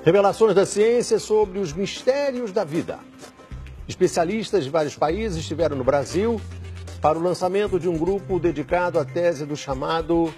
Revelações da ciência sobre os mistérios da vida. Especialistas de vários países estiveram no Brasil para o lançamento de um grupo dedicado à tese do chamado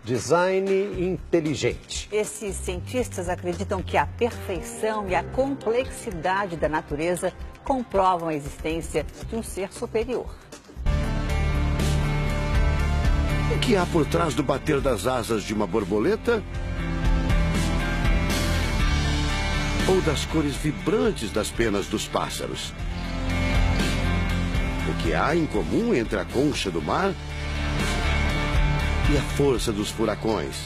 design inteligente. Esses cientistas acreditam que a perfeição e a complexidade da natureza comprovam a existência de um ser superior. O que há por trás do bater das asas de uma borboleta? Ou das cores vibrantes das penas dos pássaros? O que há em comum entre a concha do mar e a força dos furacões?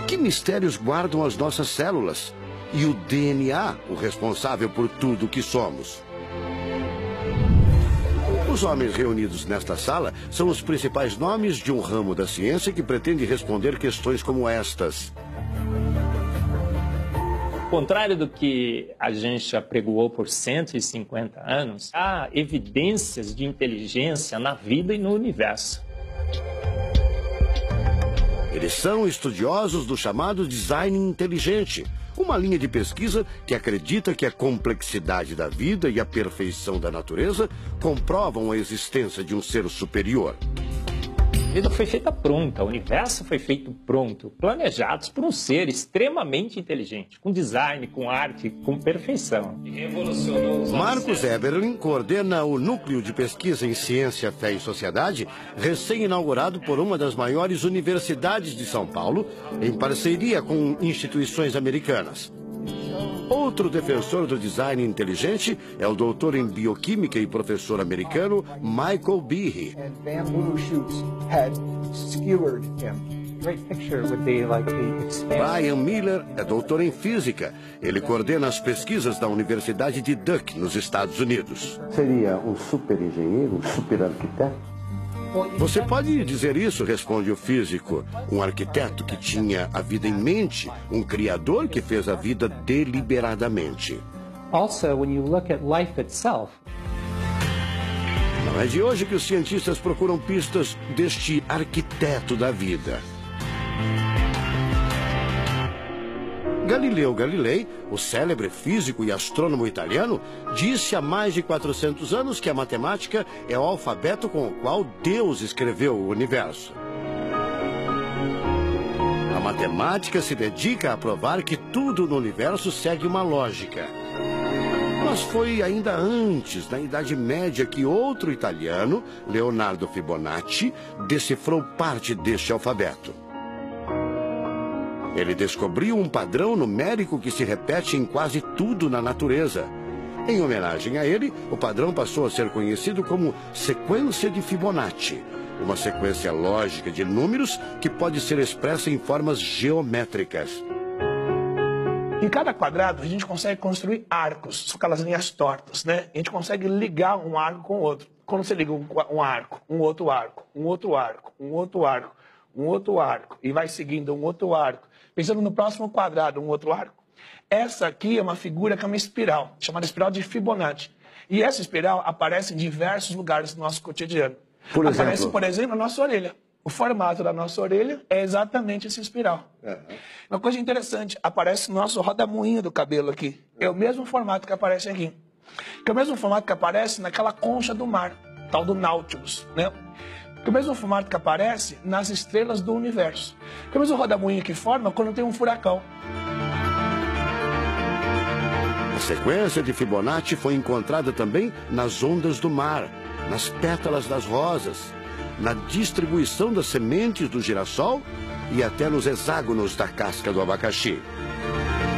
Que mistérios guardam as nossas células e o DNA, o responsável por tudo que somos? Os homens reunidos nesta sala são os principais nomes de um ramo da ciência que pretende responder questões como estas. Ao contrário do que a gente apregoou por 150 anos, há evidências de inteligência na vida e no universo. Eles são estudiosos do chamado design inteligente, uma linha de pesquisa que acredita que a complexidade da vida e a perfeição da natureza comprovam a existência de um ser superior. A vida foi feita pronta, o universo foi feito pronto, planejados por um ser extremamente inteligente, com design, com arte, com perfeição. Marcos Eberlin coordena o Núcleo de Pesquisa em Ciência, Fé e Sociedade, recém-inaugurado por uma das maiores universidades de São Paulo, em parceria com instituições americanas. Outro defensor do design inteligente é o doutor em bioquímica e professor americano Michael Behe. Brian Miller é doutor em física. Ele coordena as pesquisas da Universidade de Duke, nos Estados Unidos. Seria um super engenheiro, um super arquiteto? Você pode dizer isso, responde o físico. Um arquiteto que tinha a vida em mente, um criador que fez a vida deliberadamente. Also, when you look at life itself, não é de hoje que os cientistas procuram pistas deste arquiteto da vida. Galileu Galilei, o célebre físico e astrônomo italiano, disse há mais de 400 anos que a matemática é o alfabeto com o qual Deus escreveu o universo. A matemática se dedica a provar que tudo no universo segue uma lógica. Mas foi ainda antes, na Idade Média, que outro italiano, Leonardo Fibonacci, decifrou parte deste alfabeto. Ele descobriu um padrão numérico que se repete em quase tudo na natureza. Em homenagem a ele, o padrão passou a ser conhecido como sequência de Fibonacci, uma sequência lógica de números que pode ser expressa em formas geométricas. Em cada quadrado, a gente consegue construir arcos, são aquelas linhas tortas, né? A gente consegue ligar um arco com o outro. Quando você liga um arco, um outro arco, um outro arco, um outro arco, um outro arco, e vai seguindo um outro arco, pensando no próximo quadrado, um outro arco. Essa aqui é uma figura que é uma espiral, chamada espiral de Fibonacci. E essa espiral aparece em diversos lugares do nosso cotidiano. Aparece, por exemplo, na nossa orelha. O formato da nossa orelha é exatamente essa espiral. Uma coisa interessante, aparece no nosso rodamuinho do cabelo aqui. É o mesmo formato que aparece aqui. Que é o mesmo formato que aparece naquela concha do mar, tal do Nautilus, né? Que é o mesmo formato que aparece nas estrelas do universo. Que é o mesmo rodamuinho que forma quando tem um furacão. A sequência de Fibonacci foi encontrada também nas ondas do mar, nas pétalas das rosas, na distribuição das sementes do girassol e até nos hexágonos da casca do abacaxi.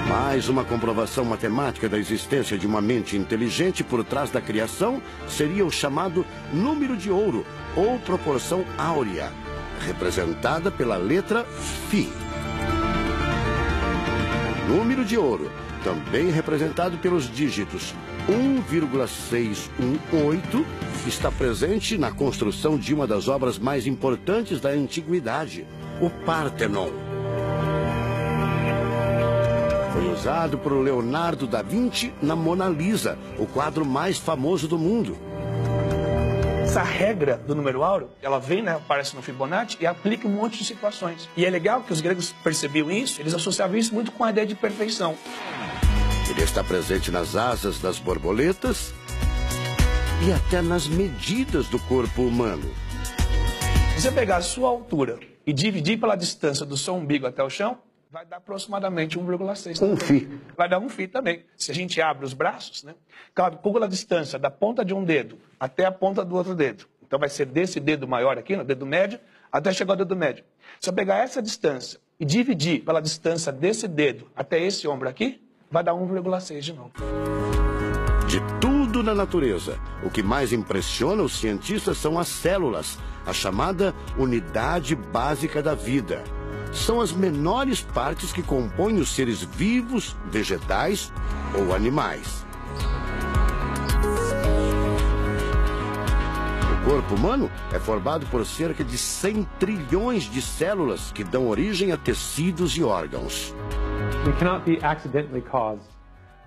Mais uma comprovação matemática da existência de uma mente inteligente por trás da criação seria o chamado número de ouro, ou proporção áurea, representada pela letra Φ. O número de ouro, também representado pelos dígitos 1,618, está presente na construção de uma das obras mais importantes da antiguidade, o Partenon. Foi usado por Leonardo da Vinci na Mona Lisa, o quadro mais famoso do mundo. essa regra do número áureo, ela vem, né, aparece no Fibonacci e aplica em um monte de situações. E é legal que os gregos percebiam isso, eles associavam isso muito com a ideia de perfeição. Ele está presente nas asas das borboletas e até nas medidas do corpo humano. Se você pegar a sua altura e dividir pela distância do seu umbigo até o chão, vai dar aproximadamente 1,6. Um φ. Vai dar um φ também. Se a gente abre os braços, né, calcula a distância da ponta de um dedo até a ponta do outro dedo. Então vai ser desse dedo maior aqui, no dedo médio, até chegar ao dedo médio. Se eu pegar essa distância e dividir pela distância desse dedo até esse ombro aqui, vai dar 1,6 de novo. De tudo na natureza, o que mais impressiona os cientistas são as células, a chamada unidade básica da vida. São as menores partes que compõem os seres vivos, vegetais ou animais. O corpo humano é formado por cerca de 100 trilhões de células que dão origem a tecidos e órgãos. We cannot be accidentally caused.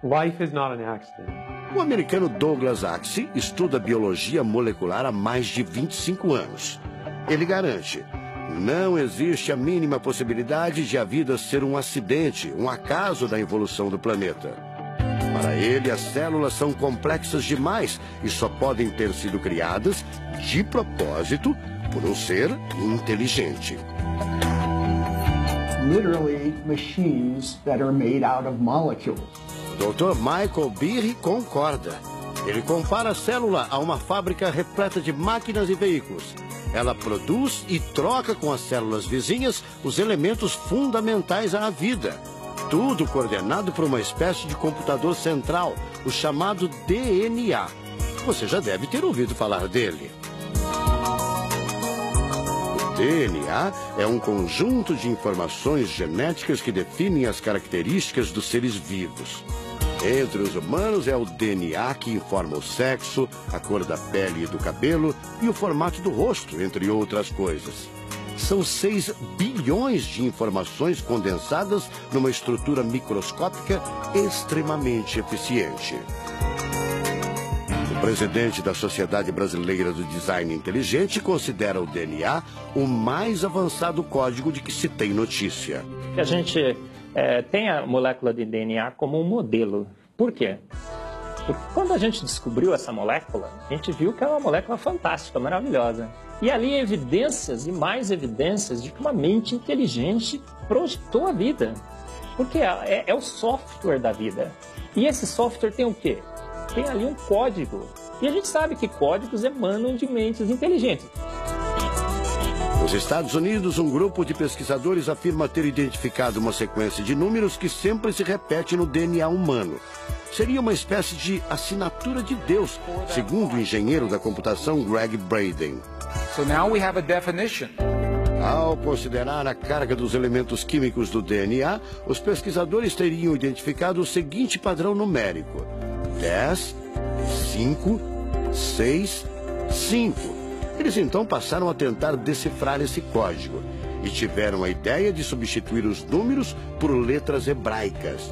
Life is not an accident. O americano Douglas Axie estuda biologia molecular há mais de 25 anos. Ele garante: não existe a mínima possibilidade de a vida ser um acidente, um acaso da evolução do planeta. Para ele, as células são complexas demais e só podem ter sido criadas de propósito por um ser inteligente. Literally machines that are made out of molecules. Dr. Michael Behe concorda. Ele compara a célula a uma fábrica repleta de máquinas e veículos. Ela produz e troca com as células vizinhas os elementos fundamentais à vida. Tudo coordenado por uma espécie de computador central, o chamado DNA. Você já deve ter ouvido falar dele. O DNA é um conjunto de informações genéticas que definem as características dos seres vivos. Entre os humanos é o DNA que informa o sexo, a cor da pele e do cabelo e o formato do rosto, entre outras coisas. São 6 bilhões de informações condensadas numa estrutura microscópica extremamente eficiente. O presidente da Sociedade Brasileira do Design Inteligente considera o DNA o mais avançado código de que se tem notícia. A gente tem a molécula de DNA como um modelo. Por quê? Porque quando a gente descobriu essa molécula, a gente viu que é uma molécula fantástica, maravilhosa. E ali evidências e mais evidências de que uma mente inteligente projetou a vida. Porque é o software da vida. E esse software tem o quê? Tem ali um código. E a gente sabe que códigos emanam de mentes inteligentes. Nos Estados Unidos, um grupo de pesquisadores afirma ter identificado uma sequência de números que sempre se repete no DNA humano. Seria uma espécie de assinatura de Deus, segundo o engenheiro da computação Greg Braden. So now we have a definition. Ao considerar a carga dos elementos químicos do DNA, os pesquisadores teriam identificado o seguinte padrão numérico: 10, 5, 6, 5. Eles então passaram a tentar decifrar esse código e tiveram a ideia de substituir os números por letras hebraicas.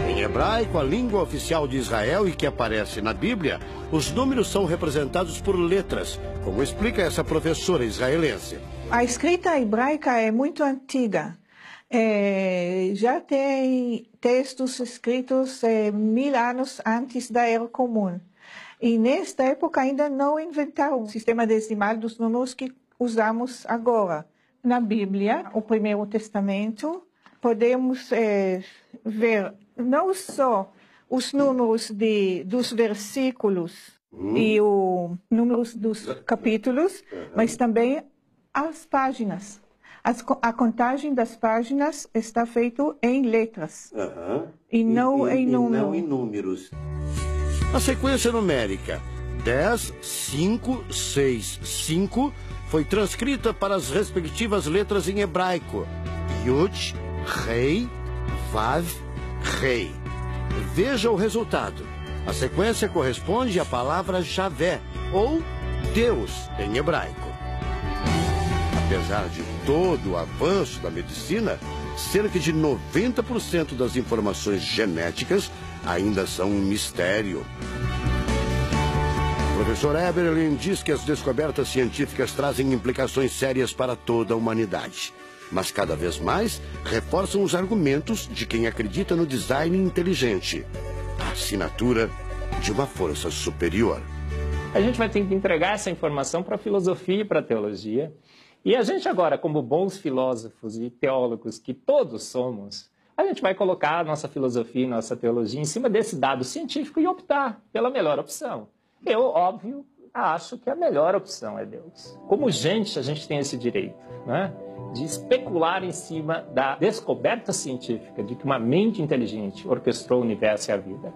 Em hebraico, a língua oficial de Israel e que aparece na Bíblia, os números são representados por letras, como explica essa professora israelense. A escrita hebraica é muito antiga. Já tem textos escritos 1000 anos antes da Era Comum. E nesta época ainda não inventaram o sistema decimal dos números que usamos agora. Na Bíblia, o Primeiro Testamento, podemos ver não só os números dos versículos e os números dos capítulos, mas também as páginas. A contagem das páginas está feita em letras e não em números. A sequência numérica 10, 5, 6, 5 foi transcrita para as respectivas letras em hebraico: Yud, Rei, Vav, Rei. Veja o resultado. A sequência corresponde à palavra Javé, ou Deus, em hebraico. Apesar de todo o avanço da medicina, cerca de 90% das informações genéticas ainda são um mistério. O Professor Eberlin diz que as descobertas científicas trazem implicações sérias para toda a humanidade, mas cada vez mais reforçam os argumentos de quem acredita no design inteligente, a assinatura de uma força superior. A gente vai ter que entregar essa informação para a filosofia e para a teologia. E a gente agora, como bons filósofos e teólogos que todos somos, a gente vai colocar a nossa filosofia e nossa teologia em cima desse dado científico e optar pela melhor opção. Eu, óbvio, acho que a melhor opção é Deus. Como gente, a gente tem esse direito, né, de especular em cima da descoberta científica de que uma mente inteligente orquestrou o universo e a vida.